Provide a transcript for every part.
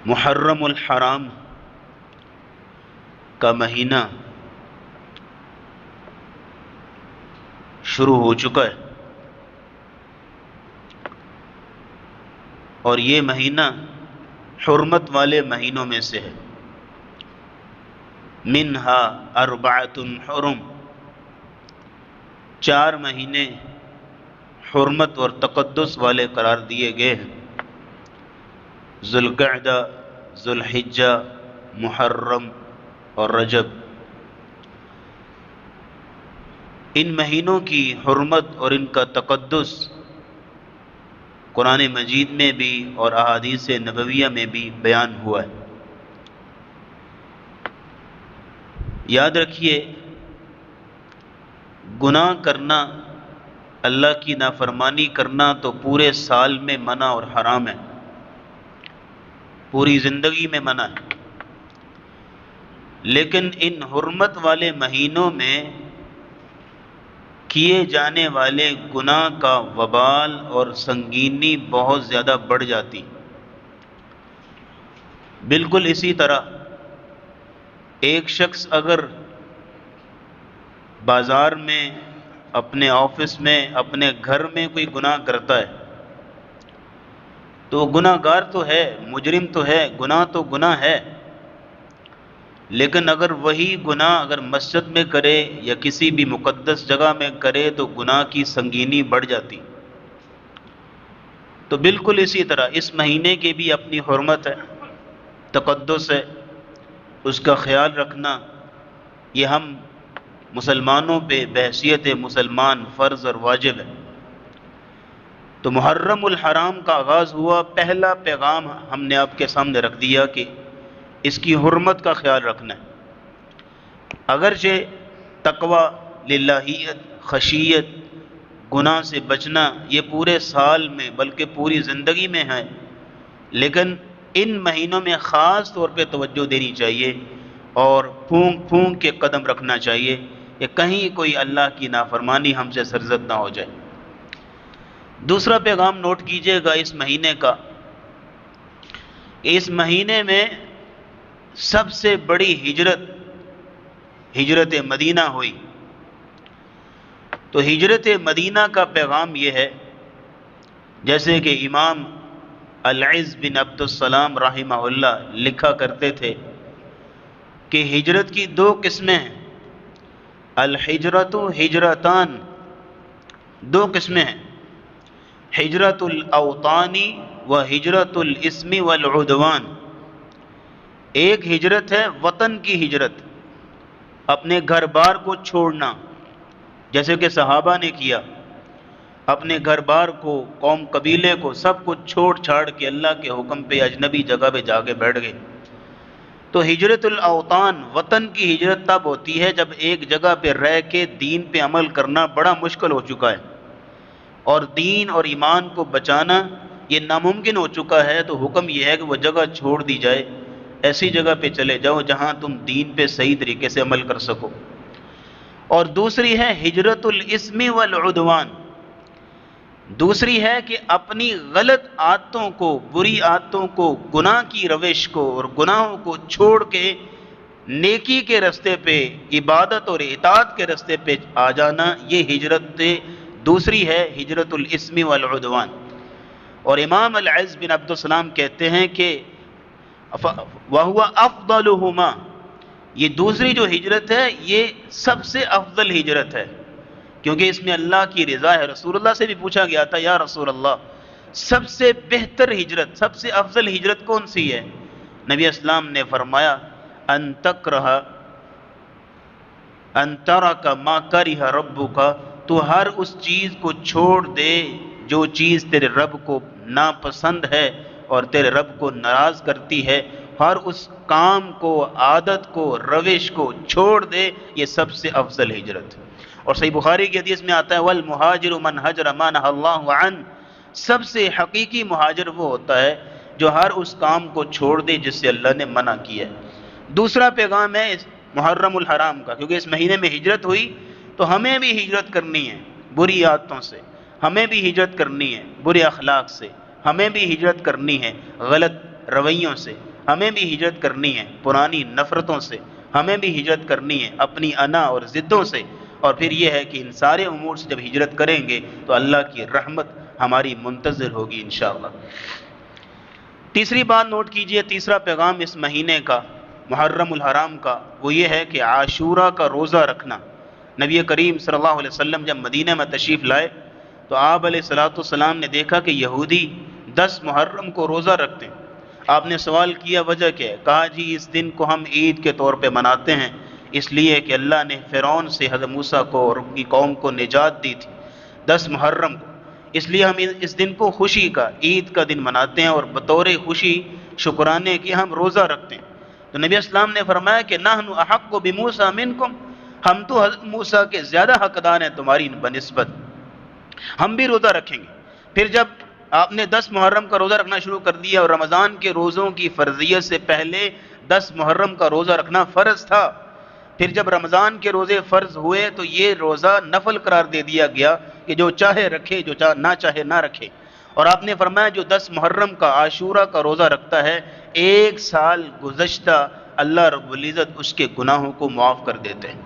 محرم الحرام کا مہینہ شروع ہو چکا ہے، اور یہ مہینہ حرمت والے مہینوں میں سے ہے۔ منہا اربعۃ حرم، 4 مہینے حرمت اور تقدس والے قرار دیے گئے ہیں: ذوالقعدہ، ذوالحجہ، محرم اور رجب۔ ان مہینوں کی حرمت اور ان کا تقدس قرآن مجید میں بھی اور احادیث نبویہ میں بھی بیان ہوا ہے۔ یاد رکھیے، گناہ کرنا، اللہ کی نافرمانی کرنا تو پورے سال میں منع اور حرام ہے، پوری زندگی میں منع ہے، لیکن ان حرمت والے مہینوں میں کیے جانے والے گناہ کا وبال اور سنگینی بہت زیادہ بڑھ جاتی۔ بالکل اسی طرح ایک شخص اگر بازار میں، اپنے آفس میں، اپنے گھر میں کوئی گناہ کرتا ہے تو گناہ گار تو ہے، مجرم تو ہے، گناہ تو گناہ ہے، لیکن اگر وہی گناہ اگر مسجد میں کرے یا کسی بھی مقدس جگہ میں کرے تو گناہ کی سنگینی بڑھ جاتی۔ تو بالکل اسی طرح اس مہینے کی بھی اپنی حرمت ہے، تقدس ہے، اس کا خیال رکھنا یہ ہم مسلمانوں پہ بحیثیت مسلمان فرض اور واجب ہے۔ تو محرم الحرام کا آغاز ہوا، پہلا پیغام ہم نے آپ کے سامنے رکھ دیا کہ اس کی حرمت کا خیال رکھنا ہے۔ اگرچہ تقوی، للہیت، خشیت، گناہ سے بچنا یہ پورے سال میں بلکہ پوری زندگی میں ہے، لیکن ان مہینوں میں خاص طور پہ توجہ دینی چاہیے اور پھونک پھونک کے قدم رکھنا چاہیے کہ کہیں کوئی اللہ کی نافرمانی ہم سے سرزد نہ ہو جائے۔ دوسرا پیغام نوٹ کیجئے گا اس مہینے کا، اس مہینے میں سب سے بڑی ہجرت مدینہ ہوئی۔ تو ہجرت مدینہ کا پیغام یہ ہے، جیسے کہ امام العز بن عبد السلام رحمہ اللہ لکھا کرتے تھے کہ ہجرت کی 2 قسمیں ہیں، الہجرت ہجرتان، 2 قسمیں ہیں، ہجرت الاوطانی و ہجرت الاسم والعدوان۔ ایک ہجرت ہے وطن کی ہجرت، اپنے گھر بار کو چھوڑنا، جیسے کہ صحابہ نے کیا، اپنے گھر بار کو، قوم قبیلے کو، سب کچھ چھوڑ چھاڑ کے اللہ کے حکم پہ اجنبی جگہ پہ جا کے بیٹھ گئے۔ تو ہجرت الاوطان، وطن کی ہجرت تب ہوتی ہے جب ایک جگہ پہ رہ کے دین پہ عمل کرنا بڑا مشکل ہو چکا ہے اور دین اور ایمان کو بچانا یہ ناممکن ہو چکا ہے، تو حکم یہ ہے کہ وہ جگہ چھوڑ دی جائے، ایسی جگہ پہ چلے جاؤ جہاں تم دین پہ صحیح طریقے سے عمل کر سکو۔ اور دوسری ہے ہجرت الاسم والعدوان، دوسری ہے کہ اپنی غلط عادتوں کو، بری عادتوں کو، گناہ کی روش کو اور گناہوں کو چھوڑ کے نیکی کے رستے پہ، عبادت اور اطاعت کے رستے پہ آ جانا، یہ ہجرت دوسری ہے، ہجرت الاسم والعدوان۔ اور امام العز بن عبد السلام کہتے ہیں کہ وَهُوَ أَفْضَلُهُمَا، یہ دوسری جو ہجرت ہے یہ سب سے افضل ہجرت ہے، کیونکہ اس میں اللہ کی رضا ہے۔ رسول اللہ سے بھی پوچھا گیا تھا، یا رسول اللہ سب سے بہتر ہجرت، سب سے افضل ہجرت کون سی ہے؟ نبی اسلام نے فرمایا ان تکرہ ان ترک ما کرہ ربک، تو ہر اس چیز کو چھوڑ دے جو چیز تیرے رب کو ناپسند ہے اور تیرے رب کو ناراض کرتی ہے، ہر اس کام کو، عادت کو، روش کو چھوڑ دے، یہ سب سے افضل ہجرت ہے۔ اور صحیح بخاری کی حدیث میں آتا ہے والمہاجر من ہجر ما نہی اللہ عنہ، سب سے حقیقی مہاجر وہ ہوتا ہے جو ہر اس کام کو چھوڑ دے جس سے اللہ نے منع کیا ہے۔ دوسرا پیغام ہے اس محرم الحرام کا، کیونکہ اس مہینے میں ہجرت ہوئی تو ہمیں بھی ہجرت کرنی ہے بری عادتوں سے، ہمیں بھی ہجرت کرنی ہے برے اخلاق سے، ہمیں بھی ہجرت کرنی ہے غلط رویوں سے، ہمیں بھی ہجرت کرنی ہے پرانی نفرتوں سے، ہمیں بھی ہجرت کرنی ہے اپنی انا اور ضدوں سے، اور پھر یہ ہے کہ ان سارے امور سے جب ہجرت کریں گے تو اللہ کی رحمت ہماری منتظر ہوگی انشاءاللہ۔ تیسری بات نوٹ کیجئے، تیسرا پیغام اس مہینے کا، محرم الحرام کا، وہ یہ ہے کہ عاشورہ کا روزہ رکھنا۔ نبی کریم صلی اللہ علیہ وسلم جب مدینہ میں تشریف لائے تو آپ علیہ الصلوۃ والسلام نے دیکھا کہ یہودی 10 محرم کو روزہ رکھتے ہیں۔ آپ نے سوال کیا وجہ کیا ہے؟ کہا جی اس دن کو ہم عید کے طور پہ مناتے ہیں، اس لیے کہ اللہ نے فرعون سے حضرت موسیٰ کو اور ان کی قوم کو نجات دی تھی 10 محرم کو، اس لیے ہم اس دن کو خوشی کا، عید کا دن مناتے ہیں، اور بطور خوشی شکرانے کی ہم روزہ رکھتے ہیں۔ تو نبی اسلام نے فرمایا کہ نحن احق بموسیٰ منکم، ہم تو حضرت موسیٰ کے زیادہ حقدار ہیں تمہاری بنسبت، ہم بھی روزہ رکھیں گے۔ پھر جب آپ نے 10 محرم کا روزہ رکھنا شروع کر دیا، اور رمضان کے روزوں کی فرضیت سے پہلے 10 محرم کا روزہ رکھنا فرض تھا، پھر جب رمضان کے روزے فرض ہوئے تو یہ روزہ نفل قرار دے دیا گیا کہ جو چاہے رکھے، جو نہ چاہے نہ رکھے۔ اور آپ نے فرمایا جو 10 محرم کا عاشورہ کا روزہ رکھتا ہے، 1 سال گزشتہ اللہ رب العزت اس کے گناہوں کو معاف کر دیتے ہیں۔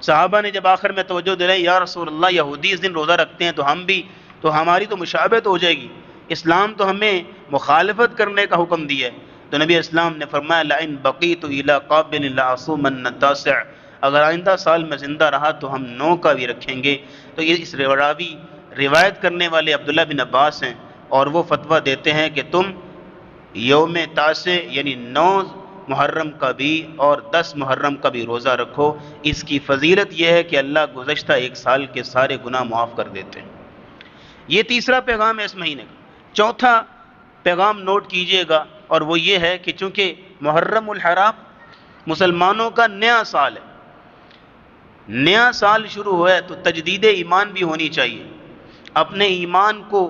صحابہ نے جب آخر میں توجہ دلائی، یا رسول اللہ یہودی اس دن روزہ رکھتے ہیں تو ہم بھی، تو ہماری تو مشابہت ہو جائے گی، اسلام تو ہمیں مخالفت کرنے کا حکم دیا ہے۔ تو نبی اسلام نے فرمایا لئن بقیت الی قابل لأصومن التاسع، اگر آئندہ سال میں زندہ رہا تو ہم 9 کا بھی رکھیں گے۔ تو یہ اس راوی روایت کرنے والے عبداللہ بن عباس ہیں، اور وہ فتویٰ دیتے ہیں کہ تم یوم تاسع یعنی 9 محرم کا بھی اور 10 محرم کا بھی روزہ رکھو۔ اس کی فضیلت یہ ہے کہ اللہ گزشتہ 1 سال کے سارے گناہ معاف کر دیتے ہیں۔ یہ تیسرا پیغام ہے اس مہینے کا۔ چوتھا پیغام نوٹ کیجئے گا، اور وہ یہ ہے کہ چونکہ محرم الحرام مسلمانوں کا نیا سال ہے، نیا سال شروع ہوا ہے تو تجدید ایمان بھی ہونی چاہیے، اپنے ایمان کو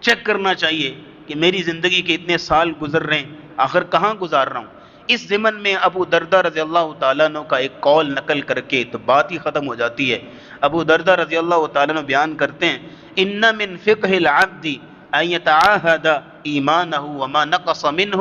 چیک کرنا چاہیے کہ میری زندگی کے اتنے سال گزر رہے ہیں، آخر کہاں گزار رہا ہوں۔ اس ضمن میں ابو دردہ رضی اللہ تعالیٰ عنہ کا ایک قول نقل کر کے تو بات ہی ختم ہو جاتی ہے۔ ابو دردہ رضی اللہ تعالیٰ عنہ بیان کرتے ہیں ان من فقہ العبد ان یتعاہد ایمانہ وما نقص منہ،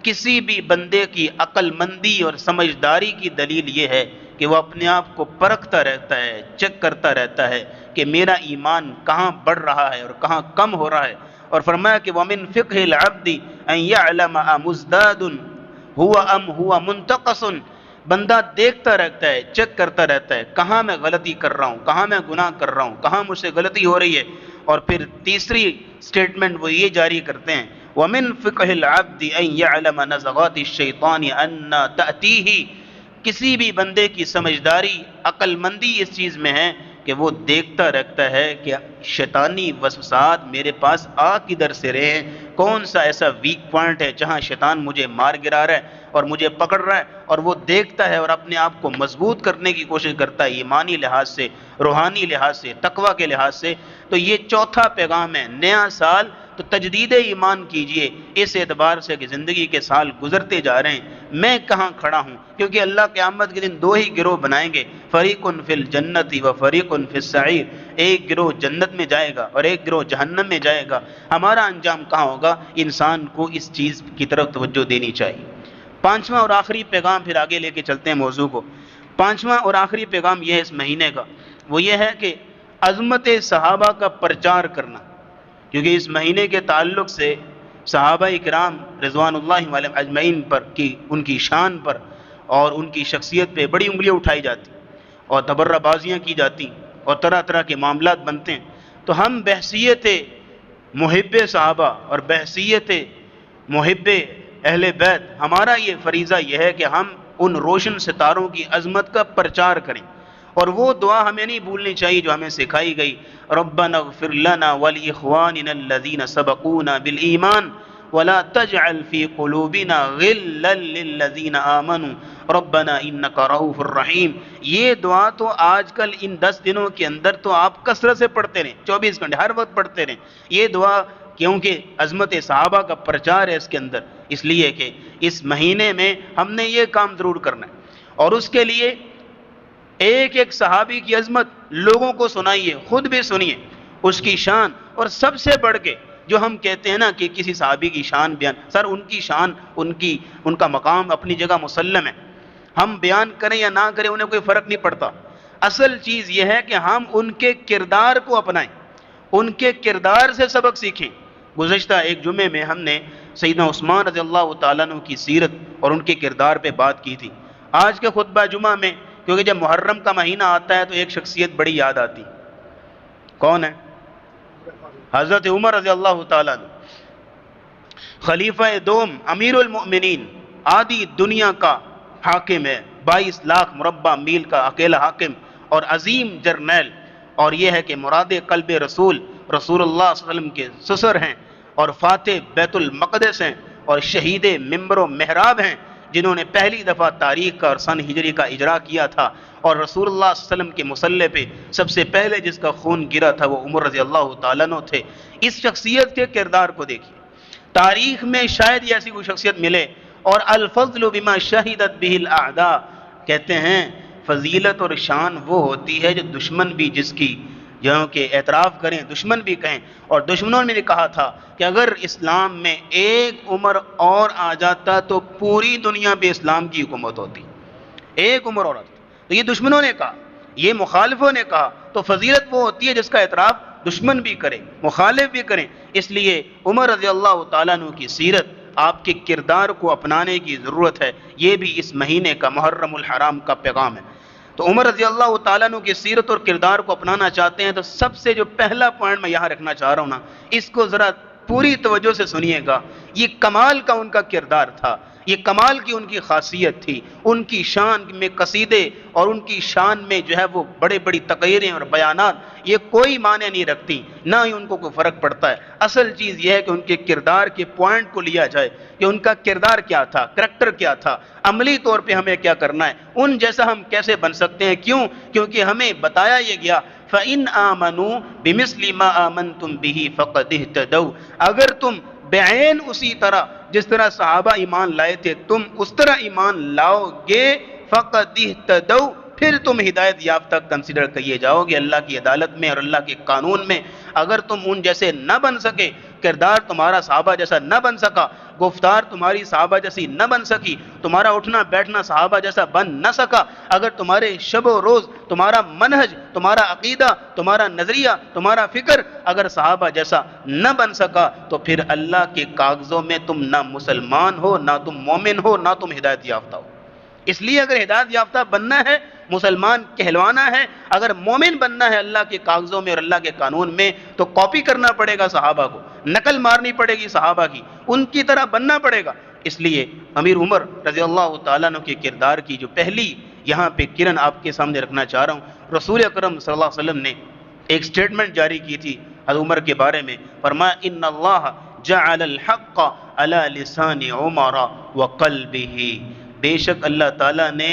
کسی بھی بندے کی عقل مندی اور سمجھداری کی دلیل یہ ہے کہ وہ اپنے آپ کو پرکھتا رہتا ہے، چیک کرتا رہتا ہے کہ میرا ایمان کہاں بڑھ رہا ہے اور کہاں کم ہو رہا ہے۔ اور فرمایا کہ ومن فقہ العبد ان یعلم امزداد ہوا ام ہوا منتقص، بندہ دیکھتا رہتا ہے، چیک کرتا رہتا ہے کہاں میں غلطی کر رہا ہوں، کہاں میں گناہ کر رہا ہوں، کہاں مجھ سے غلطی ہو رہی ہے۔ اور پھر تیسری سٹیٹمنٹ وہ یہ جاری کرتے ہیں وَمِن فِقْهِ الْعَبْدِ أَن يَعْلَمَ نَزَغَاتِ الشَّيْطَانِ أَنَّ تَأْتِيهِ، کسی بھی بندے کی سمجھداری، عقل مندی اس چیز میں ہے کہ وہ دیکھتا رہتا ہے کہ شیطانی وسوسات میرے پاس آ کدھر سے رہے ہیں، کون سا ایسا ویک پوائنٹ ہے جہاں شیطان مجھے مار گرا رہا ہے اور مجھے پکڑ رہا ہے، اور وہ دیکھتا ہے اور اپنے آپ کو مضبوط کرنے کی کوشش کرتا ہے ایمانی لحاظ سے، روحانی لحاظ سے، تقوی کے لحاظ سے۔ تو یہ چوتھا پیغام ہے، نیا سال تو تجدید ایمان کیجئے اس اعتبار سے کہ زندگی کے سال گزرتے جا رہے ہیں، میں کہاں کھڑا ہوں، کیونکہ اللہ قیامت کے دن 2 ہی گروہ بنائیں گے، فریق فی الجنت و فریق فی السعیر، ایک گروہ جنت میں جائے گا اور ایک گروہ جہنم میں جائے گا۔ ہمارا انجام کہاں ہوگا؟ انسان کو اس چیز کی طرف توجہ دینی چاہیے۔ 5واں اور آخری پیغام، پھر آگے لے کے چلتے ہیں موضوع کو۔ 5واں اور آخری پیغام یہ ہے اس مہینے کا، وہ یہ ہے کہ عظمت صحابہ کا پرچار کرنا، کیونکہ اس مہینے کے تعلق سے صحابہ کرام رضوان اللہ علیہم اجمعین پر ان کی شان پر اور ان کی شخصیت پہ بڑی انگلیاں اٹھائی جاتی اور تبرہ بازیاں کی جاتی اور طرح طرح کے معاملات بنتے ہیں۔ تو ہم بحیثیت محب صحابہ اور بحیثیت محب اہل بیت، ہمارا یہ فریضہ یہ ہے کہ ہم ان روشن ستاروں کی عظمت کا پرچار کریں، اور وہ دعا ہمیں نہیں بھولنی چاہیے جو ہمیں سکھائی گئی، ربنا اغفر لنا ولاخواننا الذین سبقونا بالایمان ولا تجعل فی قلوبنا غلا للذین آمنوا ربنا انک رؤوف الرحیم۔ یہ دعا تو آج کل ان 10 دنوں کے اندر تو آپ کثرت سے پڑھتے رہیں، 24 گھنٹے ہر وقت پڑھتے رہیں یہ دعا، کیونکہ عظمت صحابہ کا پرچار ہے اس کے اندر، اس لیے کہ اس مہینے میں ہم نے یہ کام ضرور کرنا ہے، اور اس کے لیے ایک ایک صحابی کی عظمت لوگوں کو سنائیے، خود بھی سنیے اس کی شان، اور سب سے بڑھ کے جو ہم کہتے ہیں نا کہ کسی صحابی کی شان بیان، سر ان کی شان، ان کا مقام اپنی جگہ مسلم ہے، ہم بیان کریں یا نہ کریں انہیں کوئی فرق نہیں پڑتا۔ اصل چیز یہ ہے کہ ہم ان کے کردار کو اپنائیں، ان کے کردار سے سبق سیکھیں۔ گزشتہ ایک جمعے میں ہم نے سیدنا عثمان رضی اللہ تعالیٰ عنہ کی سیرت اور ان کے کردار پہ بات کی تھی۔ آج کے خطبہ جمعہ میں، کیونکہ جب محرم کا مہینہ آتا ہے تو ایک شخصیت بڑی یاد آتی، کون ہے؟ حضرت عمر رضی اللہ تعالیٰ عنہ، خلیفہ دوم، امیر المؤمنین، آدھی دنیا کا حاکم ہے، 22 لاکھ مربع میل کا اکیلا حاکم اور عظیم جرنیل، اور یہ ہے کہ مراد قلب رسول رسول اللہ صلی اللہ علیہ وسلم کے سسر ہیں، اور فاتح بیت المقدس ہیں، اور شہید منبر و محراب ہیں، جنہوں نے پہلی دفعہ تاریخ کا اور سن ہجری کا اجرا کیا تھا، اور رسول اللہ صلی اللہ علیہ وسلم کے مصلی پہ سب سے پہلے جس کا خون گرا تھا وہ عمر رضی اللہ تعالیٰ عنہ تھے۔ اس شخصیت کے کردار کو دیکھیے، تاریخ میں شاید یہ ایسی کوئی شخصیت ملے، اور الفضل بما شہدت به الاعداء، کہتے ہیں فضیلت اور شان وہ ہوتی ہے جو دشمن بھی جس کی جو کہ اعتراف کریں، دشمن بھی کہیں، اور دشمنوں نے کہا تھا کہ اگر اسلام میں ایک عمر اور آ جاتا تو پوری دنیا پہ اسلام کی حکومت ہوتی، ایک عمر اور آتا۔ تو یہ دشمنوں نے کہا، یہ مخالفوں نے کہا، تو فضیلت وہ ہوتی ہے جس کا اعتراف دشمن بھی کرے، مخالف بھی کریں۔ اس لیے عمر رضی اللہ تعالیٰ عنہ کی سیرت، آپ کے کردار کو اپنانے کی ضرورت ہے، یہ بھی اس مہینے کا محرم الحرام کا پیغام ہے۔ تو عمر رضی اللہ تعالیٰ عنہ کی سیرت اور کردار کو اپنانا چاہتے ہیں تو سب سے جو پہلا پوائنٹ میں یہاں رکھنا چاہ رہا ہوں نا، اس کو ذرا پوری توجہ سے سنیے گا۔ یہ کمال کا ان کا کردار تھا، یہ کمال کی ان کی خاصیت تھی، ان کی شان میں قصیدے اور ان کی شان میں جو ہے وہ بڑے بڑی تقریریں اور بیانات، یہ کوئی معنی نہیں رکھتی، نہ ہی ان کو کوئی فرق پڑتا ہے۔ اصل چیز یہ ہے کہ ان کے کردار کے پوائنٹ کو لیا جائے کہ ان کا کردار کیا تھا، کریکٹر کیا تھا، عملی طور پہ ہمیں کیا کرنا ہے، ان جیسا ہم کیسے بن سکتے ہیں۔ کیوں؟ کیونکہ ہمیں بتایا یہ گیا فَإِنْ آمَنُوا بِمِثْلِ مَا آمَنْتُمْ بِهِ فَقَدِ اهْتَدَوْا، اگر تم بعین اسی طرح جس طرح صحابہ ایمان لائے تھے تم اس طرح ایمان لاؤ گے، فَقَدِ اهْتَدَوْا، پھر تم ہدایت یافتہ کنسیڈر کیے جاؤ گے اللہ کی عدالت میں اور اللہ کے قانون میں۔ اگر تم ان جیسے نہ بن سکے، کردار تمہارا صحابہ جیسا نہ بن سکا، گفتار تمہاری صحابہ جیسی نہ بن سکی، تمہارا اٹھنا بیٹھنا صحابہ جیسا بن نہ سکا، اگر تمہارے شب و روز، تمہارا منہج، تمہارا عقیدہ، تمہارا نظریہ، تمہارا فکر اگر صحابہ جیسا نہ بن سکا، تو پھر اللہ کے کاغذوں میں تم نہ مسلمان ہو، نہ تم مومن ہو، نہ تم ہدایت یافتہ ہو۔ اس لیے اگر ہدایت یافتہ بننا ہے، مسلمان کہلوانا ہے، اگر مومن بننا ہے اللہ کے کاغذوں میں اور اللہ کے قانون میں، تو کاپی کرنا پڑے گا صحابہ کو، نقل مارنی پڑے گی صحابہ کی، ان کی طرح بننا پڑے گا۔ اس لیے امیر عمر رضی اللہ تعالیٰ عنہ کے کردار کی جو پہلی یہاں پہ کرن آپ کے سامنے رکھنا چاہ رہا ہوں، رسول اکرم صلی اللہ علیہ وسلم نے ایک سٹیٹمنٹ جاری کی تھی حضرت عمر کے بارے میں، فرمایا ان اللہ جعل الحق علی لسان عمر وقلبہ، بے شک اللہ تعالیٰ نے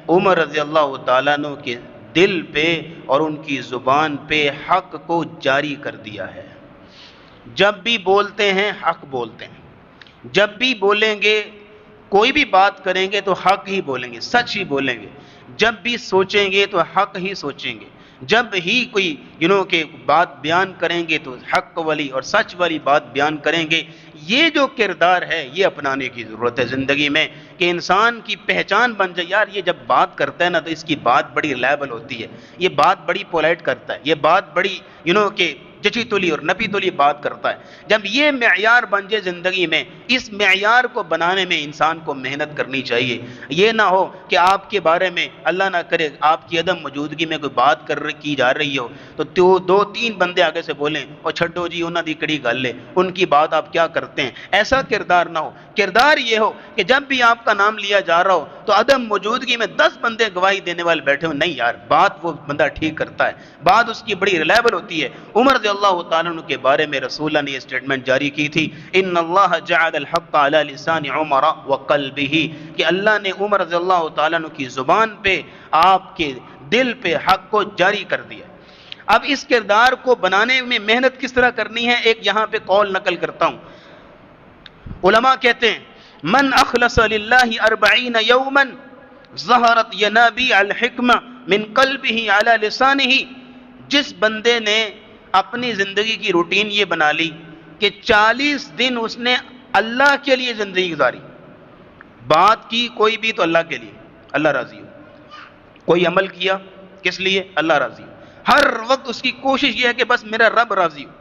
عمر رضی اللہ تعالیٰ عنہ کے دل پہ اور ان کی زبان پہ حق کو جاری کر دیا ہے۔ جب بھی بولتے ہیں حق بولتے ہیں، جب بھی بولیں گے، کوئی بھی بات کریں گے تو حق ہی بولیں گے، سچ ہی بولیں گے، جب بھی سوچیں گے تو حق ہی سوچیں گے، جب ہی کوئی کہ بات بیان کریں گے تو حق والی اور سچ والی بات بیان کریں گے۔ یہ جو کردار ہے یہ اپنانے کی ضرورت ہے زندگی میں، کہ انسان کی پہچان بن جائے، یار یہ جب بات کرتا ہے نا تو اس کی بات بڑی ریلائبل ہوتی ہے، یہ بات بڑی پولائٹ کرتا ہے، یہ بات بڑی کہ جچی تلی اور نپی تلی بات کرتا ہے۔ جب یہ معیار بن جائے زندگی میں، اس معیار کو بنانے میں انسان کو محنت کرنی چاہیے۔ یہ نہ ہو کہ آپ کے بارے میں اللہ نہ کرے آپ کی عدم موجودگی میں کوئی بات کی جا رہی ہو تو دو تین بندے آگے سے بولیں اور چھڈو جی انہاں دی کڑی گل ہے، ان کی بات آپ کیا کرتے ہیں، ایسا کردار نہ ہو۔ کردار یہ ہو کہ جب بھی آپ کا نام لیا جا رہا ہو تو عدم موجودگی میں 10 بندے گواہی دینے والے بیٹھے ہو، نہیں یار بات وہ بندہ ٹھیک کرتا ہے، بات اس کی بڑی ریلائبل ہوتی ہے۔ عمر رضی اللہ تعالیٰ عنہ کے بارے میں رسول اللہ نے یہ سٹیٹمنٹ جاری کی تھی، ان اللہ جعل الحق علی لسان عمر وقلبہ، کہ اللہ نے عمر رضی اللہ تعالیٰ عنہ کی زبان پہ، آپ کے دل پہ حق کو جاری کر دیا۔ اب اس کردار کو بنانے میں محنت کس طرح کرنی ہے، ایک یہاں پہ قول نقل کرتا ہوں۔ علماء کہتے ہیں من اخلص للہ 40 یوما ظہرت ینابیع الحکمہ من قلبہ علی لسانہ، جس بندے نے اپنی زندگی کی روٹین یہ بنا لی کہ 40 دن اس نے اللہ کے لیے زندگی گزاری. بات کی کوئی بھی تو اللہ کے لیے، اللہ راضی ہو. کوئی عمل کیا کس لیے؟ اللہ راضی ہو. ہر وقت اس کی کوشش یہ ہے کہ بس میرا رب راضی ہو.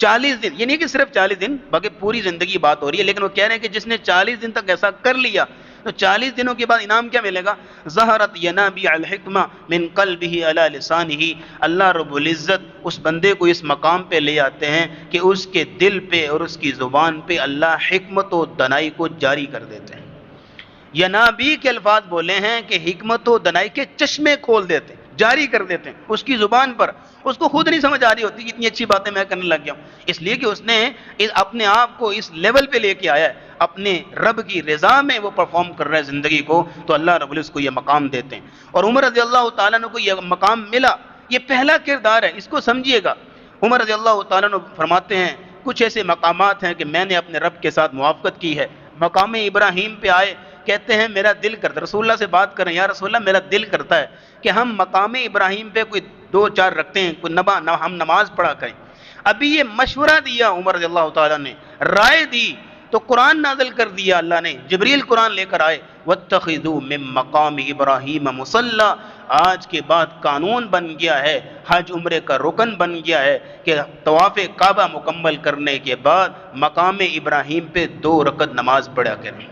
40 دن، یہ نہیں کہ صرف 40 دن، باقی پوری زندگی بات ہو رہی ہے، لیکن وہ کہہ رہے ہیں کہ جس نے 40 دن تک ایسا کر لیا تو 40 دنوں کے بعد انعام کیا ملے گا؟ ظہرت ینابیع الحکمہ من قلبہ علی لسانہ. اللہ رب العزت اس بندے کو اس مقام پہ لے آتے ہیں کہ اس کے دل پہ اور اس کی زبان پہ اللہ حکمت و دنائی کو جاری کر دیتے ہیں. ینابیع کے الفاظ بولے ہیں کہ حکمت و دنائی کے چشمے کھول دیتے ہیں، جاری کر دیتے ہیں اس کی زبان پر. اس کو خود نہیں سمجھ آ رہی ہوتی کہ اتنی اچھی باتیں میں کرنے لگ گیا ہوں، اس لیے کہ اس نے اپنے آپ کو اس لیول پہ لے کے آیا ہے، اپنے رب کی رضا میں وہ پرفارم کر رہا ہے زندگی کو، تو اللہ رب العزت کو یہ مقام دیتے ہیں. اور عمر رضی اللہ تعالیٰ عنہ کو یہ مقام ملا، یہ پہلا کردار ہے، اس کو سمجھیے گا. عمر رضی اللہ تعالیٰ عنہ فرماتے ہیں کچھ ایسے مقامات ہیں کہ میں نے اپنے رب کے ساتھ موافقت کی ہے. مقام ابراہیم پہ آئے، کہتے ہیں میرا دل کرتا، رسول اللہ سے بات کریں، یا رسول اللہ میرا دل کرتا ہے کہ ہم مقام ابراہیم پہ کوئی 2-4 رکھتے ہیں، کوئی ہم نماز پڑھا کریں. ابھی یہ مشورہ دیا عمر رضی اللہ تعالیٰ نے، رائے دی، تو قرآن نازل کر دیا اللہ نے. جبریل قرآن لے کر آئے، وَاتَّخِذُوا مِن مَّقَامِ إِبْرَاهِيمَ مُصَلًّى. آج کے بعد قانون بن گیا ہے، حج عمرے کا رکن بن گیا ہے کہ طواف کعبہ مکمل کرنے کے بعد مقام ابراہیم پہ 2 رکعت نماز پڑھا کریں.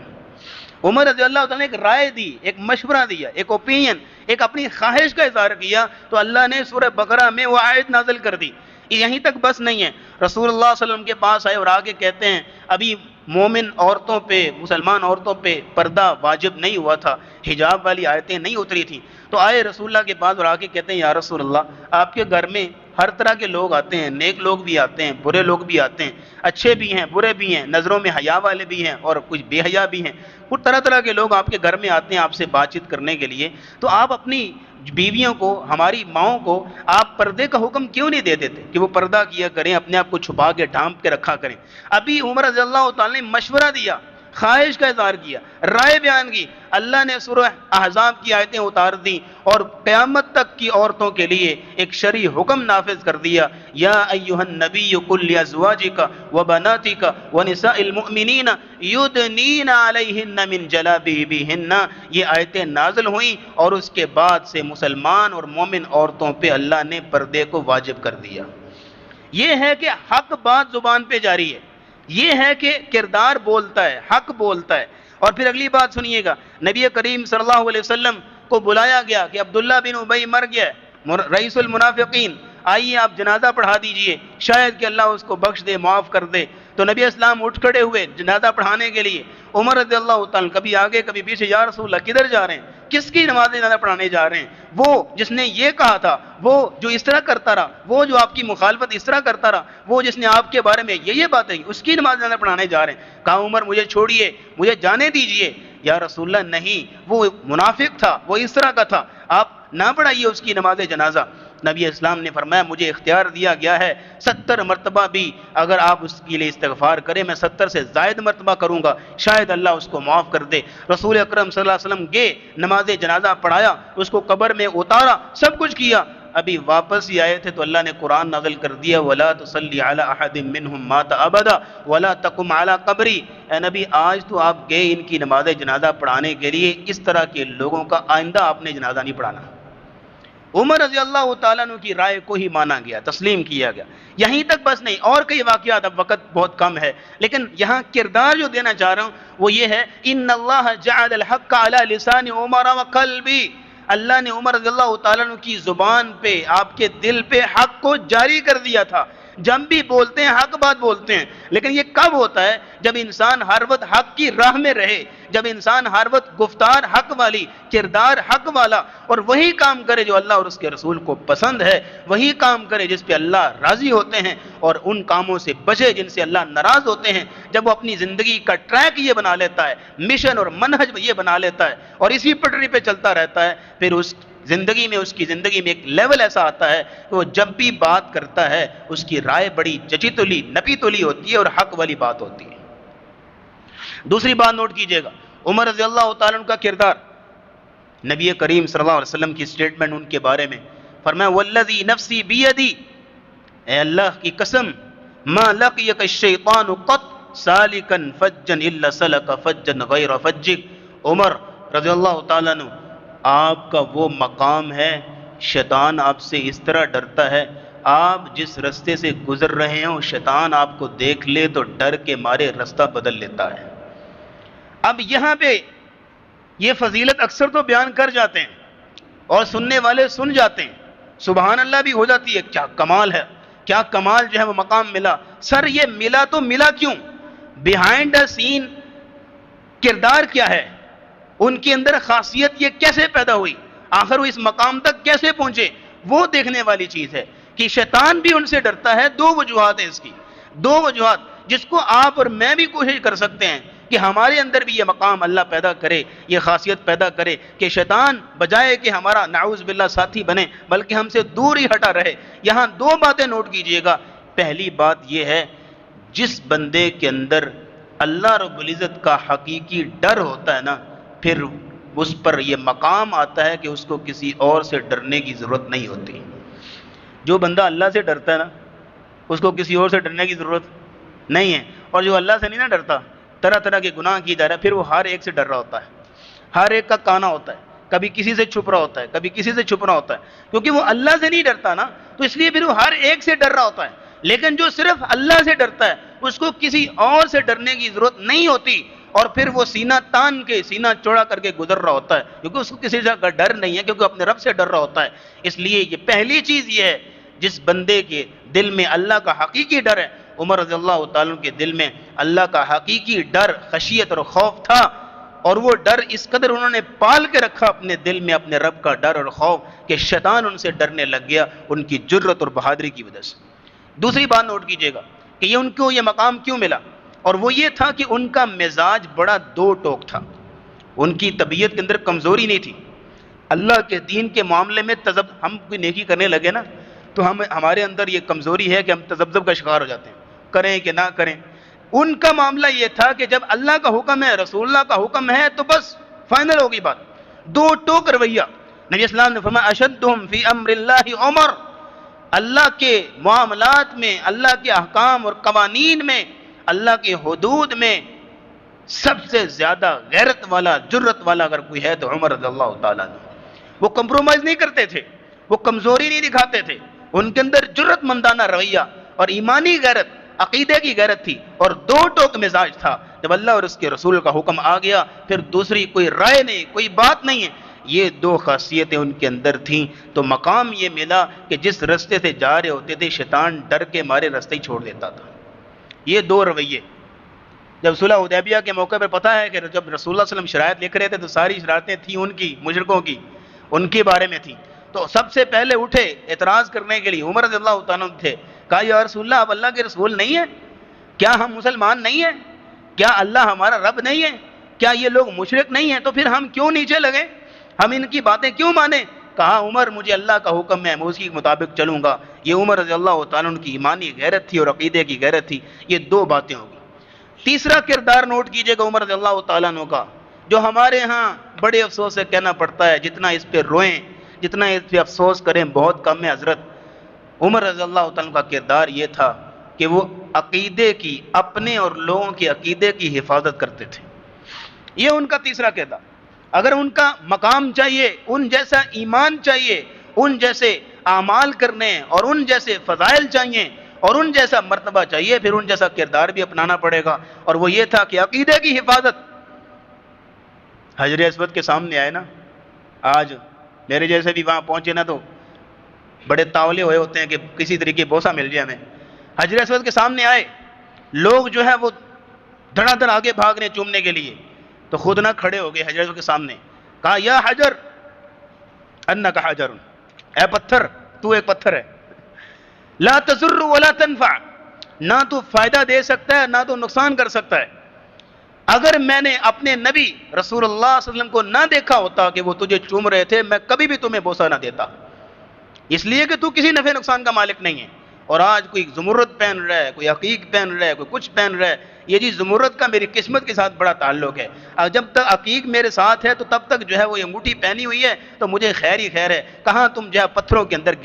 عمر رضی اللہ تعالیٰ نے ایک رائے دی، ایک مشورہ دیا، ایک اوپینین، ایک اپنی خواہش کا اظہار کیا، تو اللہ نے سورہ بقرہ میں وہ آیت نازل کر دی. یہیں تک بس نہیں ہے، رسول اللہ صلی اللہ علیہ وسلم کے پاس آئے اور آگے کہتے ہیں ابھی مومن عورتوں پہ، مسلمان عورتوں پہ پردہ واجب نہیں ہوا تھا، حجاب والی آیتیں نہیں اتری تھیں. تو آئے رسول اللہ کے پاس اور آگے کہتے ہیں یا رسول اللہ آپ کے گھر میں ہر طرح کے لوگ آتے ہیں، نیک لوگ بھی آتے ہیں، برے لوگ بھی آتے ہیں، اچھے بھی ہیں، برے بھی ہیں، نظروں میں حیا والے بھی ہیں اور کچھ بے حیا بھی ہیں. کچھ طرح طرح کے لوگ آپ کے گھر میں آتے ہیں آپ سے بات چیت کرنے کے لیے، تو آپ اپنی بیویوں کو، ہماری ماؤں کو آپ پردے کا حکم کیوں نہیں دے دیتے کہ وہ پردہ کیا کریں، اپنے آپ کو چھپا کے ڈھانپ کے رکھا کریں. ابھی عمر رضی اللہ تعالیٰ نے مشورہ دیا، خواہش کا اظہار کیا، رائے بیان کی. اللہ نے سورہ احزاب کی آیتیں اتار دیں اور قیامت تک کی عورتوں کے لیے ایک شرعی حکم نافذ کر دیا. یا ایھا النبی قل لازواجک وبناتک ونساء المؤمنین یدنین علیہن من جلابیبہن. یہ آیتیں نازل ہوئیں اور اس کے بعد سے مسلمان اور مومن عورتوں پہ اللہ نے پردے کو واجب کر دیا. یہ ہے کہ حق بات زبان پہ جاری ہے، یہ ہے کہ کردار بولتا ہے، حق بولتا ہے. اور پھر اگلی بات سنیے گا، نبی کریم صلی اللہ علیہ وسلم کو بلایا گیا کہ عبداللہ بن ابی مر گیا ہے، رئیس المنافقین، آئیے آپ جنازہ پڑھا دیجئے، شاید کہ اللہ اس کو بخش دے، معاف کر دے. تو نبی اسلام اٹھ کھڑے ہوئے جنازہ پڑھانے کے لیے. عمر رضی اللہ تعالیٰ کبھی آگے کبھی پیچھے، یا رسول اللہ کدھر جا رہے ہیں، کس کی نماز جنازہ پڑھانے جا رہے ہیں؟ وہ جس نے یہ کہا تھا، وہ جو اس طرح کرتا رہا، وہ جو آپ کی مخالفت اس طرح کرتا رہا، وہ جس نے آپ کے بارے میں یہ باتیں کی، اس کی نماز جنازہ پڑھانے جا رہے ہیں. کہا عمر مجھے چھوڑیے، مجھے جانے دیجئے. یا رسول اللہ نہیں، وہ منافق تھا، وہ اس طرح کا تھا، آپ نہ پڑھائیے اس کی نماز جنازہ. نبی اسلام نے فرمایا مجھے اختیار دیا گیا ہے 70 مرتبہ بھی اگر آپ اس کے لیے استغفار کریں، میں 70 سے زائد مرتبہ کروں گا، شاید اللہ اس کو معاف کر دے. رسول اکرم صلی اللہ علیہ وسلم گئے، نماز جنازہ پڑھایا، اس کو قبر میں اتارا، سب کچھ کیا. ابھی واپس ہی آئے تھے تو اللہ نے قرآن نازل کر دیا وَلَا تُصَلِّ عَلَىٰ أَحَدٍ مِّنْهُمْ مَاتَ أَبَدًا وَلَا تَقُمْ عَلَىٰ قَبْرِي. اے نبی آج تو آپ گئے ان کی نماز جنازہ پڑھانے کے لیے، اس طرح کے لوگوں کا آئندہ آپ نے جنازہ نہیں پڑھانا. عمر رضی اللہ تعالیٰ عنہ کی رائے کو ہی مانا گیا، تسلیم کیا گیا. یہیں تک بس نہیں، اور کئی واقعات، اب وقت بہت کم ہے، لیکن یہاں کردار جو دینا چاہ رہا ہوں وہ یہ ہے ان اللہ جعل الحق علی لسان عمر وقلبی. اللہ نے عمر رضی اللہ تعالیٰ عنہ کی زبان پہ، آپ کے دل پہ حق کو جاری کر دیا تھا. جب بھی بولتے ہیں حق بات بولتے ہیں، لیکن یہ کب ہوتا ہے؟ جب انسان ہر وقت حق کی راہ میں رہے، جب انسان ہر وقت گفتار حق والی، کردار حق والا، اور وہی کام کرے جو اللہ اور اس کے رسول کو پسند ہے، وہی کام کرے جس پہ اللہ راضی ہوتے ہیں، اور ان کاموں سے بچے جن سے اللہ ناراض ہوتے ہیں. جب وہ اپنی زندگی کا ٹریک یہ بنا لیتا ہے، مشن اور منہج یہ بنا لیتا ہے اور اسی پٹری پہ چلتا رہتا ہے، پھر اس زندگی میں، اس کی زندگی میں ایک لیول ایسا آتا ہے کہ وہ جب بھی بات کرتا ہے اس کی رائے بڑی جچی تلی نپی تلی ہوتی ہے اور حق والی بات ہوتی ہے. دوسری بات نوٹ کیجئے گا، عمر رضی اللہ تعالیٰ عنہ کا کردار. نبی کریم صلی اللہ علیہ وسلم کی سٹیٹمنٹ ان کے بارے میں فرمایا والذی نفسی بیدی، اے اللہ کی قسم، ما لقيك الشيطان قط سالكا فجا الا سلك فجا غير فجك. عمر رضی اللہ تعالیٰ عنہ، آپ کا وہ مقام ہے، شیطان آپ سے اس طرح ڈرتا ہے، آپ جس رستے سے گزر رہے ہوں شیطان آپ کو دیکھ لے تو ڈر کے مارے رستہ بدل لیتا ہے. اب یہاں پہ یہ فضیلت اکثر تو بیان کر جاتے ہیں اور سننے والے سن جاتے ہیں، سبحان اللہ بھی ہو جاتی ہے، کیا کمال ہے، کیا کمال جو ہے وہ مقام ملا. سر یہ ملا تو ملا کیوں؟ بیہائنڈ دا سین کردار کیا ہے، ان کے اندر خاصیت یہ کیسے پیدا ہوئی، آخر وہ اس مقام تک کیسے پہنچے، وہ دیکھنے والی چیز ہے. کہ شیطان بھی ان سے ڈرتا ہے. دو وجوہات ہیں اس کی، دو وجوہات جس کو آپ اور میں بھی کوشش کر سکتے ہیں کہ ہمارے اندر بھی یہ مقام اللہ پیدا کرے، یہ خاصیت پیدا کرے کہ شیطان بجائے کہ ہمارا نعوذ باللہ ساتھی بنے بلکہ ہم سے دور ہی ہٹا رہے. یہاں دو باتیں نوٹ کیجئے گا. پہلی بات یہ ہے، جس بندے کے اندر اللہ رب العزت کا حقیقی ڈر ہوتا ہے نا، پھر اس پر یہ مقام آتا ہے کہ اس کو کسی اور سے ڈرنے کی ضرورت نہیں ہوتی. جو بندہ اللہ سے ڈرتا ہے نا، اس کو کسی اور سے ڈرنے کی ضرورت نہیں ہے. اور جو اللہ سے نہیں نہ ڈرتا، طرح طرح کے گناہ کی جا رہا ہے، پھر وہ ہر ایک سے ڈر رہا ہوتا ہے، ہر ایک کا کانا ہوتا ہے، کبھی کسی سے چھپ رہا ہوتا ہے، کبھی کسی سے چھپ رہا ہوتا ہے، کیونکہ وہ اللہ سے نہیں ڈرتا نا، تو اس لیے پھر وہ ہر ایک سے ڈر رہا ہوتا ہے. لیکن جو صرف اللہ سے ڈرتا ہے اس کو کسی اور سے ڈرنے کی ضرورت نہیں ہوتی، اور پھر وہ سینہ تان کے، سینہ چوڑا کر کے گزر رہا ہوتا ہے، کیونکہ اس کو کسی کا ڈر نہیں ہے، کیونکہ اپنے رب سے ڈر رہا ہوتا ہے. اس لیے یہ پہلی چیز یہ ہے، جس بندے کے دل میں اللہ کا حقیقی ڈر ہے. عمر رضی اللہ تعالیٰ کے دل میں اللہ کا حقیقی ڈر، خشیت اور خوف تھا، اور وہ ڈر اس قدر انہوں نے پال کے رکھا اپنے دل میں، اپنے رب کا ڈر اور خوف، کہ شیطان ان سے ڈرنے لگ گیا ان کی جرت اور بہادری کی وجہ سے. دوسری بات نوٹ کیجئے گا کہ یہ ان کو یہ مقام کیوں ملا، اور وہ یہ تھا کہ ان کا مزاج بڑا دو ٹوک تھا. ان کی طبیعت کے اندر کمزوری نہیں تھی. اللہ کے دین کے معاملے میں ہم کوئی نیکی کرنے لگے نا تو ہمارے اندر یہ کمزوری ہے کہ ہم تذبذب کا شکار ہو جاتے ہیں، کریں کہ نہ کریں. ان کا معاملہ یہ تھا کہ جب اللہ کا حکم ہے، رسول اللہ کا حکم ہے، تو بس فائنل ہوگی بات. دو ٹوک رویہ. نبی اسلام نے فرمایا اشدہم فی امر اللہ عمر، اللہ کے معاملات میں، اللہ کے احکام اور قوانین میں، اللہ کے حدود میں سب سے زیادہ غیرت والا، جرت والا اگر کوئی ہے تو عمر رضی اللہ تعالیٰ عنہ. وہ کمپرومائز نہیں کرتے تھے، وہ کمزوری نہیں دکھاتے تھے، ان کے اندر جرت مندانہ رویہ اور ایمانی غیرت، عقیدے کی غیرت تھی، اور دو ٹوک مزاج تھا. جب اللہ اور اس کے رسول کا حکم آ گیا پھر دوسری کوئی رائے نہیں، کوئی بات نہیں ہے. یہ دو خاصیتیں ان کے اندر تھیں، تو مقام یہ ملا کہ جس رستے سے جا رہے ہوتے تھے شیطان ڈر کے مارے رستے ہی چھوڑ دیتا تھا. یہ دو رویے. جب صلح حدیبیہ کے موقع پر پتہ ہے کہ جب رسول اللہ صلی اللہ علیہ وسلم شرائط لکھ رہے تھے تو ساری شرائطیں تھیں ان کی، مشرکوں کی، ان کے بارے میں تھیں. تو سب سے پہلے اٹھے اعتراض کرنے کے لیے عمر رضی اللہ تعالیٰ تھے. کہا یا رسول اللہ، آپ اللہ کے رسول نہیں ہیں؟ کیا ہم مسلمان نہیں ہیں؟ کیا اللہ ہمارا رب نہیں ہے؟ کیا یہ لوگ مشرک نہیں ہیں؟ تو پھر ہم کیوں نیچے لگے؟ ہم ان کی باتیں کیوں مانیں؟ کہا عمر مجھے اللہ کا حکم ہے، میں اسی کے مطابق چلوں گا. یہ عمر رضی اللہ تعالیٰ کی ایمانی غیرت تھی اور عقیدے کی غیرت تھی. یہ دو باتیں ہوگی. تیسرا کردار نوٹ کیجئے گا عمر رضی اللہ تعالیٰ عنہ کا، جو ہمارے ہاں بڑے افسوس سے کہنا پڑتا ہے، جتنا اس پہ روئیں، جتنا اس پہ افسوس کریں بہت کم ہے حضرت. عمر رضی اللہ تعالیٰ کا کردار یہ تھا کہ وہ عقیدے کی، اپنے اور لوگوں کے عقیدے کی حفاظت کرتے تھے. یہ ان کا تیسرا کردار. اگر ان کا مقام چاہیے، ان جیسا ایمان چاہیے، ان جیسے اعمال کرنے اور ان جیسے فضائل چاہیے اور ان جیسا مرتبہ چاہیے، پھر ان جیسا کردار بھی اپنانا پڑے گا. اور وہ یہ تھا کہ عقیدے کی حفاظت. حجر اسود کے سامنے آئے نا، آج میرے جیسے بھی وہاں پہنچے نا تو بڑے تاولے ہوئے ہوتے ہیں کہ کسی طریقے بوسہ مل جائے ہمیں. حجر اسود کے سامنے آئے لوگ، جو ہے وہ دھڑا دھڑ آگے بھاگ رہے چومنے کے لیے، تو خود نہ کھڑے ہو گئے حجر اسود کے سامنے. کہا یا حجر انک حجر، اے پتھر تو ایک پتھر ہے، لا تضر ولا تنفع، نہ تو فائدہ دے سکتا ہے نہ تو نقصان کر سکتا ہے. اگر میں نے اپنے نبی رسول اللہ صلی اللہ علیہ وسلم کو نہ دیکھا ہوتا کہ وہ تجھے چوم رہے تھے، میں کبھی بھی تمہیں بوسہ نہ دیتا، اس لیے کہ تو کسی نفع نقصان کا مالک نہیں ہے. اور آج کوئی زمرد پہن رہا ہے، کوئی عقیق پہن رہا ہے، کوئی کچھ پہن رہا ہے. یہ جی زمرد کا میری قسمت کے ساتھ بڑا تعلق ہے. جب تک عقیق میرے ساتھ ہے تو تب تک جو ہے وہ یہ انگوٹھی پہنی ہوئی ہے تو مجھے خیر ہی خیر ہے. کہاں تم جو ہے پتھروں کے اندر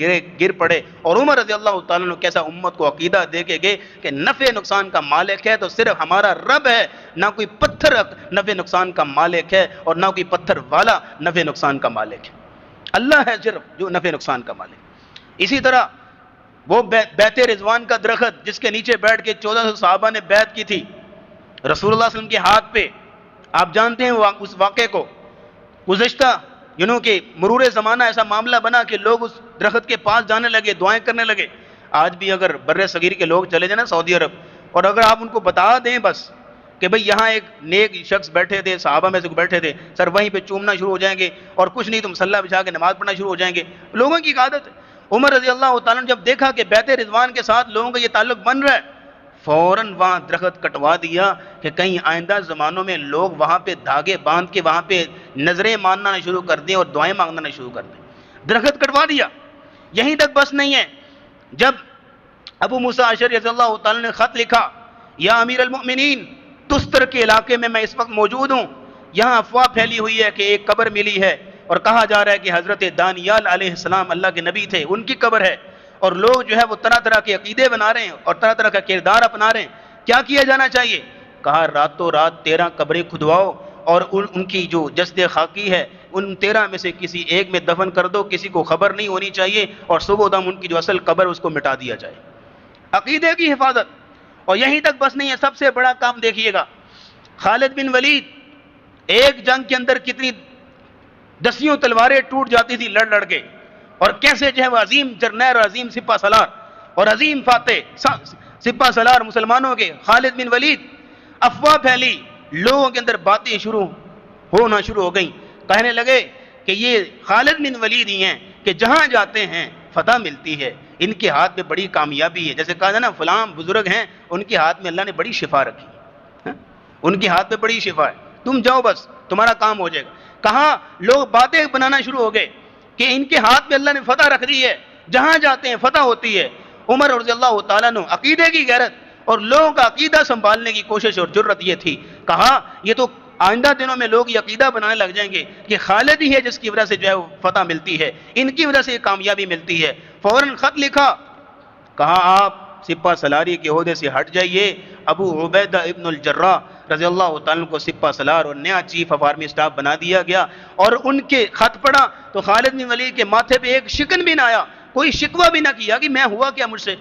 گر پڑے. اور عمر رضی اللہ تعالیٰ عنہ کیسا امت کو عقیدہ دے کے گئے کہ نفع نقصان کا مالک ہے تو صرف ہمارا رب ہے، نہ کوئی پتھر نفع نقصان کا مالک ہے اور نہ کوئی پتھر والا نفع نقصان کا مالک ہے. اللہ ہے صرف جو نفع نقصان کا مالک. اسی طرح وہ بیت رضوان کا درخت جس کے نیچے بیٹھ کے 1400 صحابہ نے بیعت کی تھی رسول اللہ صلی اللہ علیہ وسلم کے ہاتھ پہ. آپ جانتے ہیں اس واقعے کو. گزشتہ کہ مرور زمانہ ایسا معاملہ بنا کہ لوگ اس درخت کے پاس جانے لگے، دعائیں کرنے لگے. آج بھی اگر بر صغیر کے لوگ چلے جائیں نا سعودی عرب، اور اگر آپ ان کو بتا دیں بس کہ بھئی یہاں ایک نیک شخص بیٹھے تھے، صحابہ میں سے بیٹھے تھے، سر وہیں پہ چومنا شروع ہو جائیں گے اور کچھ نہیں تو مصلی بچھا کے نماز پڑھنا شروع ہو جائیں گے. لوگوں کی عادت ہے. عمر رضی اللہ تعالیٰ نے جب دیکھا کہ بیت رضوان کے ساتھ لوگوں کا یہ تعلق بن رہا ہے، فوراً وہاں درخت کٹوا دیا کہ کہیں آئندہ زمانوں میں لوگ وہاں پہ دھاگے باندھ کے وہاں پہ نظریں ماننا نہ شروع کر دیں اور دعائیں مانگنا نہ شروع کر دیں. درخت کٹوا دیا. یہیں تک بس نہیں ہے، جب ابو موسیٰ اشعری رضی اللہ تعالیٰ نے خط لکھا، یا امیر المؤمنین تستر کے علاقے میں اس وقت موجود ہوں، یہاں افواہ پھیلی ہوئی ہے کہ ایک قبر ملی ہے اور کہا جا رہا ہے کہ حضرت دانیال علیہ السلام اللہ کے نبی تھے، ان کی قبر ہے، اور لوگ جو ہے وہ طرح طرح کے عقیدے بنا رہے ہیں اور طرح طرح کا کردار اپنا رہے ہیں. کیا کیا جانا چاہیے؟ کہا راتوں رات 13 قبریں کھدواؤ اور ان کی جو جسد خاکی ہے ان 13 میں سے کسی ایک میں دفن کر دو، کسی کو خبر نہیں ہونی چاہیے، اور صبح دم ان کی جو اصل قبر اس کو مٹا دیا جائے. عقیدے کی حفاظت. اور یہیں تک بس نہیں ہے، سب سے بڑا کام دیکھیے گا. خالد بن ولید ایک جنگ کے اندر کتنی دسیوں تلواریں ٹوٹ جاتی تھی لڑ لڑ کے، اور کیسے جو ہے وہ عظیم جرنیل اور عظیم سپہ سالار اور عظیم فاتح سپہ سالار مسلمانوں کے خالد بن ولید. افواہ پھیلی، لوگوں کے اندر باتیں ہونا شروع ہو گئیں. کہنے لگے کہ یہ خالد بن ولید ہی ہیں کہ جہاں جاتے ہیں فتح ملتی ہے، ان کے ہاتھ میں بڑی کامیابی ہے. جیسے کہا جائے نا فلاں بزرگ ہیں ان کے ہاتھ میں اللہ نے بڑی شفا رکھی، ان کے ہاتھ میں بڑی شفا ہے، تم جاؤ بس تمہارا کام ہو جائے گا. کہاں لوگ باتیں بنانا شروع ہو گئے کہ ان کے ہاتھ میں اللہ نے فتح رکھ دی ہے، جہاں جاتے ہیں فتح ہوتی ہے. عمر رضی اللہ تعالیٰ عنہ عقیدے کی غیرت اور لوگوں کا عقیدہ سنبھالنے کی کوشش اور جرت یہ تھی. کہا یہ تو آئندہ دنوں میں لوگ یہ عقیدہ بنانے لگ جائیں گے کہ خالد ہی ہے جس کی وجہ سے جو ہے وہ فتح ملتی ہے، ان کی وجہ سے یہ کامیابی ملتی ہے. فوراً خط لکھا، کہا آپ سپہ سالاری کے عہدے سے ہٹ جائیے. ابو عبیدہ ابن الجراح رضی اللہ تعالیٰ کو سپہ سالار اور نیا چیف آف آرمی اسٹاف بنا دیا گیا. اور ان کے خط پڑھا تو خالد بن ولید کے ماتھے پہ ایک شکن بھی نہ آیا، کوئی شکوہ بھی نہ کیا کہ میں ہوا کیا، مجھ سے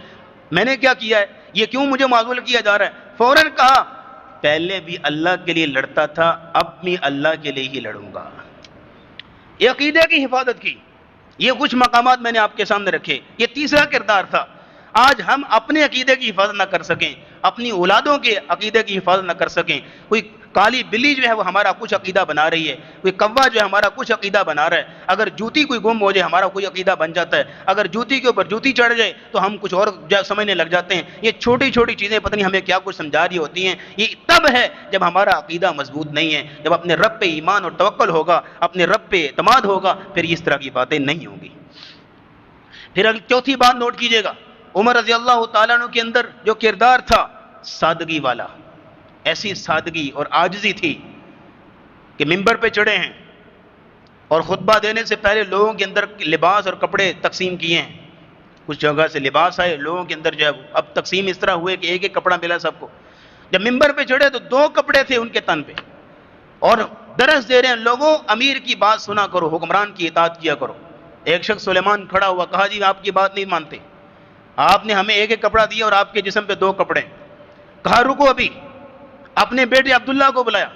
میں نے کیا کیا ہے، یہ کیوں مجھے معذول کیا جا رہا ہے. فوراً کہا پہلے بھی اللہ کے لیے لڑتا تھا، اب بھی اللہ کے لیے ہی لڑوں گا. یہ عقیدے کی حفاظت کی. یہ کچھ مقامات میں نے آپ کے سامنے رکھے. یہ تیسرا کردار تھا. آج ہم اپنے عقیدے کی حفاظت نہ کر سکیں، اپنی اولادوں کے عقیدے کی حفاظت نہ کر سکیں. کوئی کالی بلی جو ہے وہ ہمارا کچھ عقیدہ بنا رہی ہے، کوئی کوا جو ہے ہمارا کچھ عقیدہ بنا رہا ہے. اگر جوتی کوئی گم ہو جائے ہمارا کوئی عقیدہ بن جاتا ہے، اگر جوتی کے اوپر جوتی چڑھ جائے تو ہم کچھ اور سمجھنے لگ جاتے ہیں. یہ چھوٹی چھوٹی چیزیں پتہ نہیں ہمیں کیا کچھ سمجھا رہی ہوتی ہیں. یہ تب ہے جب ہمارا عقیدہ مضبوط نہیں ہے، جب اپنے رب پہ ایمان اور توکل ہوگا، اپنے رب پہ اعتماد ہوگا، پھر اس طرح کی باتیں نہیں ہوں گی. پھر چوتھی بات نوٹ کیجئے گا، عمر رضی اللہ تعالیٰ عنہ کے اندر جو کردار تھا سادگی والا. ایسی سادگی اور عاجزی تھی کہ ممبر پہ چڑھے ہیں اور خطبہ دینے سے پہلے لوگوں کے اندر لباس اور کپڑے تقسیم کیے ہیں. کچھ جگہ سے لباس آئے، لوگوں کے اندر جو ہے اب تقسیم اس طرح ہوئے کہ ایک ایک کپڑا ملا سب کو. جب ممبر پہ چڑھے تو 2 کپڑے تھے ان کے تن پہ، اور درس دے رہے ہیں لوگوں امیر کی بات سنا کرو، حکمران کی اطاعت کیا کرو. ایک شخص سلیمان کھڑا ہوا، کہا جی آپ کی بات نہیں مانتے، آپ نے ہمیں ایک ایک کپڑا دیا اور آپ کے جسم پہ 2 کپڑے. کہا رکو ابھی. اپنے بیٹے عبداللہ کو بلایا،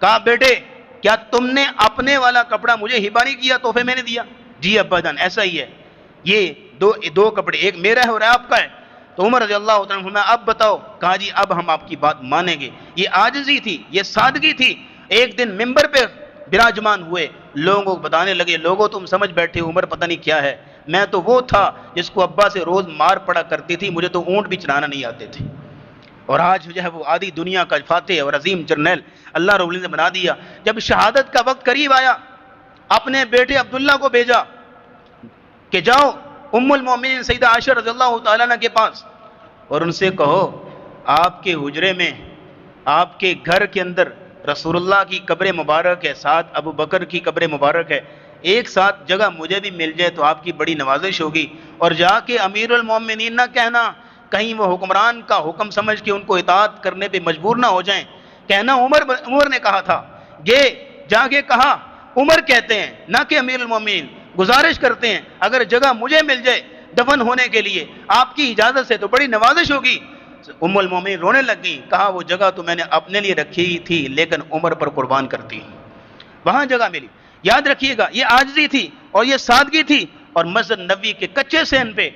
کہا بیٹے کیا تم نے اپنے والا کپڑا مجھے ہبہ نہیں کیا، تحفے میں نے دیا؟ جی ابا جان ایسا ہی ہے، یہ 2 کپڑے، ایک میرا ہے اور آپ کا ہے. تو عمر رضی اللہ عنہ فرمایا اب بتاؤ. کہا جی اب ہم آپ کی بات مانیں گے. یہ عاجزی تھی، یہ سادگی تھی. ایک دن ممبر پہ براجمان ہوئے، لوگوں کو بتانے لگے لوگوں تم سمجھ بیٹھے عمر پتہ نہیں کیا ہے، میں تو وہ تھا جس کو ابا سے روز مار پڑا کرتی تھی، مجھے تو اونٹ بھی چلانا نہیں آتے تھے، اور آج جو ہے وہ آدھی دنیا کا فاتح اور عظیم جرنیل اللہ رب العزت نے بنا دیا. جب شہادت کا وقت قریب آیا، اپنے بیٹے عبداللہ کو بھیجا کہ جاؤ ام المومنین سیدہ عائشہ رضی اللہ تعالیٰ عنہ کے پاس اور ان سے کہو آپ کے حجرے میں آپ کے گھر کے اندر رسول اللہ کی قبر مبارک ہے، ساتھ ابو بکر کی قبر مبارک ہے، ایک ساتھ جگہ مجھے بھی مل جائے تو آپ کی بڑی نوازش ہوگی۔ اور جا کے امیر المومنین نہ کہنا کہیں وہ حکمران کا حکم سمجھ کے ان کو اطاعت کرنے پہ مجبور نہ ہو جائیں، کہنا عمر نے کہا تھا، یہ جا کے کہا عمر کہتے ہیں نہ کہ امیر المومنین، گزارش کرتے ہیں اگر جگہ مجھے مل جائے دفن ہونے کے لیے آپ کی اجازت سے تو بڑی نوازش ہوگی۔ ام المومنین رونے لگ گئی، کہا وہ جگہ تو میں نے اپنے لیے رکھی تھی لیکن عمر پر قربان کرتی ہوں، وہاں جگہ ملی۔ یاد رکھیے گا یہ عاجزی تھی اور یہ سادگی تھی، اور مسجد نبوی کے کچے سین پہ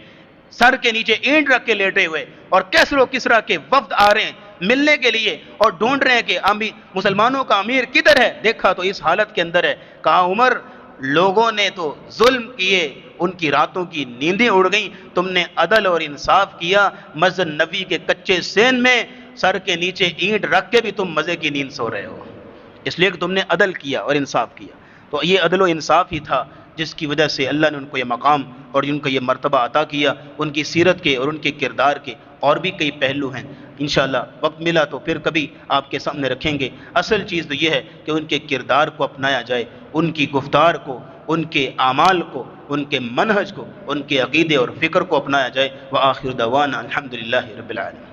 سر کے نیچے اینٹ رکھ کے لیٹے ہوئے اور کیسر و کسرا کے وفد آ رہے ہیں ملنے کے لیے اور ڈھونڈ رہے ہیں کہ مسلمانوں کا امیر کدھر ہے، دیکھا تو اس حالت کے اندر ہے۔ کہا عمر لوگوں نے تو ظلم کیے، ان کی راتوں کی نیندیں اڑ گئیں، تم نے عدل اور انصاف کیا، مسجد نبوی کے کچے سین میں سر کے نیچے اینٹ رکھ کے بھی تم مزے کی نیند سو رہے ہو، اس لیے کہ تم نے عدل کیا اور انصاف کیا۔ تو یہ عدل و انصاف ہی تھا جس کی وجہ سے اللہ نے ان کو یہ مقام اور ان کو یہ مرتبہ عطا کیا۔ ان کی سیرت کے اور ان کے کردار کے اور بھی کئی پہلو ہیں، انشاءاللہ وقت ملا تو پھر کبھی آپ کے سامنے رکھیں گے۔ اصل چیز تو یہ ہے کہ ان کے کردار کو اپنایا جائے، ان کی گفتار کو، ان کے اعمال کو، ان کے منہج کو، ان کے عقیدے اور فکر کو اپنایا جائے۔ وآخر دعوانا الحمدللہ رب العالمین۔